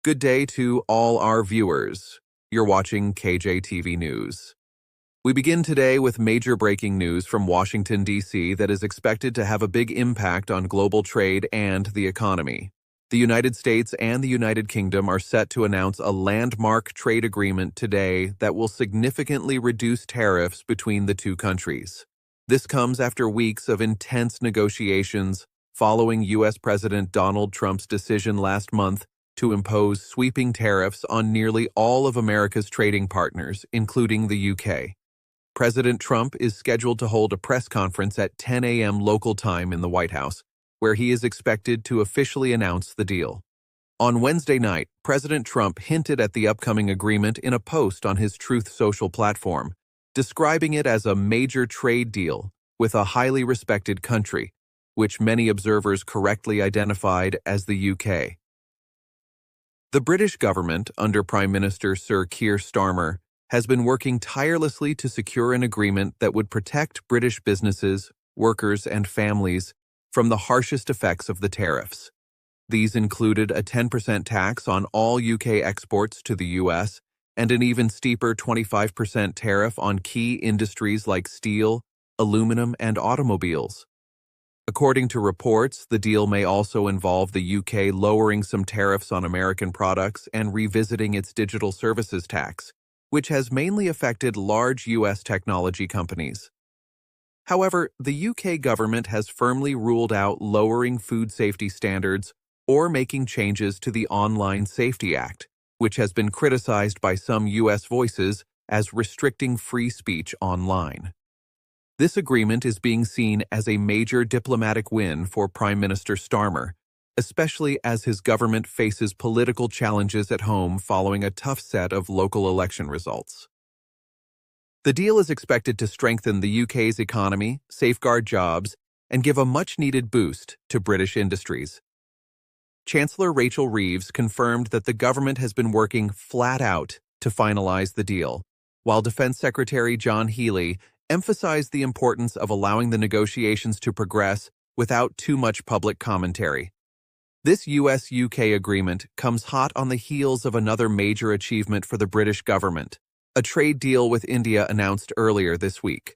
Good day to all our viewers. You're watching KJTV News. We begin today with major breaking news from Washington, D.C. that is expected to have a big impact on global trade and the economy. The United States and the United Kingdom are set to announce a landmark trade agreement today that will significantly reduce tariffs between the two countries. This comes after weeks of intense negotiations following U.S. President Donald Trump's decision last month to impose sweeping tariffs on nearly all of America's trading partners, including the UK. President Trump is scheduled to hold a press conference at 10 a.m. local time in the White House, where he is expected to officially announce the deal. On Wednesday night, President Trump hinted at the upcoming agreement in a post on his Truth Social platform, describing it as a major trade deal with a highly respected country, which many observers correctly identified as the UK. The British government, under Prime Minister Sir Keir Starmer, has been working tirelessly to secure an agreement that would protect British businesses, workers, and families from the harshest effects of the tariffs. These included a 10% tax on all UK exports to the US and an even steeper 25% tariff on key industries like steel, aluminum, and automobiles. According to reports, the deal may also involve the UK lowering some tariffs on American products and revisiting its digital services tax, which has mainly affected large US technology companies. However, the UK government has firmly ruled out lowering food safety standards or making changes to the Online Safety Act, which has been criticized by some US voices as restricting free speech online. This agreement is being seen as a major diplomatic win for Prime Minister Starmer, especially as his government faces political challenges at home following a tough set of local election results. The deal is expected to strengthen the UK's economy, safeguard jobs, and give a much-needed boost to British industries. Chancellor Rachel Reeves confirmed that the government has been working flat out to finalize the deal, while Defense Secretary John Healey emphasized the importance of allowing the negotiations to progress without too much public commentary. This US-UK agreement comes hot on the heels of another major achievement for the British government, a trade deal with India announced earlier this week.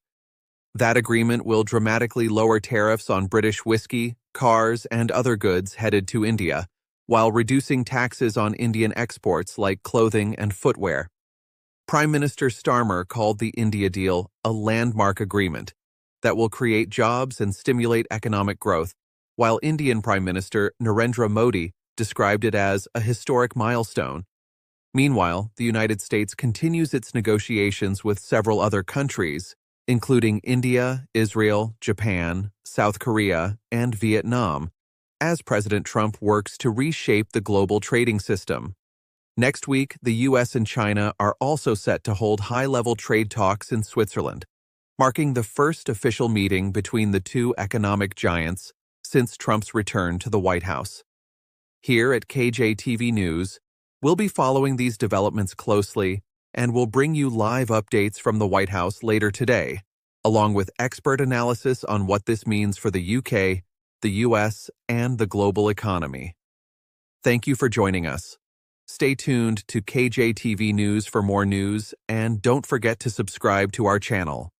That agreement will dramatically lower tariffs on British whiskey, cars, and other goods headed to India, while reducing taxes on Indian exports like clothing and footwear. Prime Minister Starmer called the India deal a landmark agreement that will create jobs and stimulate economic growth, while Indian Prime Minister Narendra Modi described it as a historic milestone. Meanwhile, the United States continues its negotiations with several other countries, including India, Israel, Japan, South Korea, and Vietnam, as President Trump works to reshape the global trading system. Next week, the US and China are also set to hold high-level trade talks in Switzerland, marking the first official meeting between the two economic giants since Trump's return to the White House. Here at KJTV News, we'll be following these developments closely and will bring you live updates from the White House later today, along with expert analysis on what this means for the UK, the US, and the global economy. Thank you for joining us. Stay tuned to KJTV News for more news, and don't forget to subscribe to our channel.